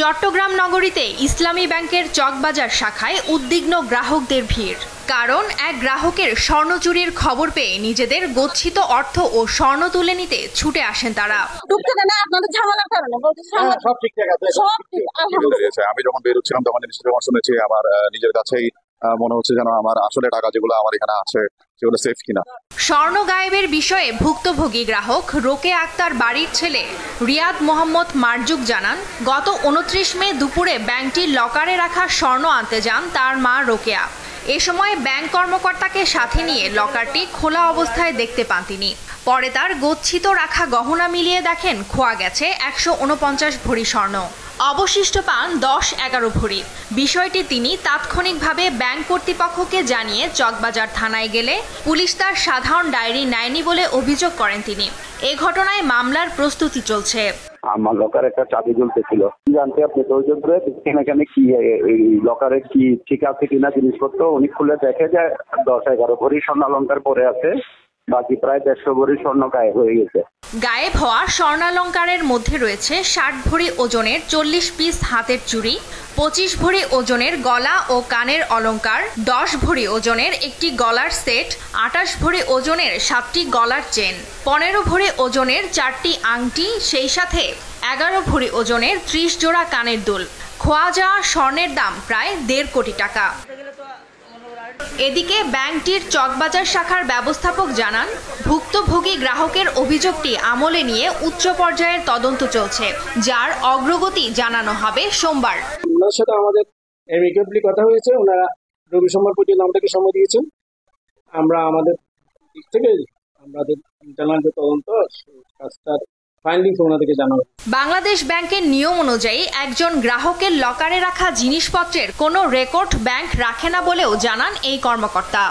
চট্টগ্রাম নগরীতে ইসলামী ব্যাংকের চকবাজার শাখায় উদ্বিগ্ন গ্রাহকদের ভিড়। কারণ এক গ্রাহকের স্বর্ণ চুরির খবর পেয়ে নিজেদের গচ্ছিত অর্থ ও স্বর্ণ তুলে নিতে ছুটে আসেন তারা। আমি যখন বেরোচ্ছিলাম তখন শুনেছি আমার নিজের কাছেই মনে হচ্ছে যেন আমার আসলে টাকা যেগুলো আমার এখানে আছে সেগুলো সেফ কিনা। স্বর্ণ গায়েবের বিষয়ে ভুক্তভোগী গ্রাহক রোকেয়া আক্তার বাড়ির ছেলে রিয়াদ মোহাম্মদ মারজুক জানান, গত 29 মে দুপুরে ব্যাংকটির লকারে রাখা স্বর্ণ আনতে যান তার মা রোকেয়া। এ সময় ব্যাংক কর্মকর্তাকে সাথে নিয়ে লকারটি খোলা অবস্থায় দেখতে পান তিনি। পরে তার গচ্ছিত রাখা গহনা মিলিয়ে দেখেন খোয়া গেছে 149 ভরি স্বর্ণ, অবশিষ্ট পান 10-11 ভরি। বিষয়টি তিনি তাৎক্ষণিকভাবে ব্যাংক কর্তৃপক্ষকে জানিয়ে চকবাজার থানায় গেলে পুলিশ তার সাধারণ ডায়েরি নেয়নি বলে অভিযোগ করেন তিনি। এ ঘটনায় মামলার প্রস্তুতি চলছে। আমার লকারে একটা চাবি ঝুলতেছিল, জানতে আপনি প্রয়োজন করে এখানে কি লকারে কি ঠিক আছে কিনা জিনিসপত্র উনি খুলে দেখে যে 10-11 ভরি স্বর্ণালঙ্কার পরে আছে, বাকি প্রায় 150 ভরি স্বর্ণ গায়েব হয়ে গেছে। গায়েব হওয়া স্বর্ণালঙ্কারের মধ্যে রয়েছে 60 ভরি ওজনের 40 পিস হাতের চুড়ি, 25 ভরি ওজনের গলা ও কানের অলংকার, 10 ভরি ওজনের একটি গলার সেট, 28 ভরি ওজনের 7টি গলার চেন, 15 ভরি ওজনের 4টি আংটি, সেই সাথে 11 ভরি ওজনের 30 জোড়া কানের দুল। খোয়া যাওয়া স্বর্ণের দাম প্রায় 1.5 কোটি টাকা। এদিকে ব্যাংকটির চকবাজার শাখার ব্যবস্থাপক জানান, ভুক্তভোগী গ্রাহকের অভিযোগটি আমলে নিয়ে উচ্চ পর্যায়ের তদন্ত চলছে, যার অগ্রগতি জানানো হবে সোমবার। ওনার সাথে আমাদের এমিকেবলি কথা হয়েছে, ওনারা রবি সোমবার পর্যন্ত আমাদেরকে সময় দিয়েছেন। আমরা আমাদের দিক থেকে আমাদের ইন্টারনাল যে তদন্ত কাজটার ফাইন্ডিংস ওনাদেরকে জানাবো। বাংলাদেশ ব্যাংকের নিয়ম অনুযায়ী একজন গ্রাহকের লকারে রাখা জিনিসপত্রের কোনো রেকর্ড ব্যাংক রাখে না বলেও জানান এই কর্মকর্তা।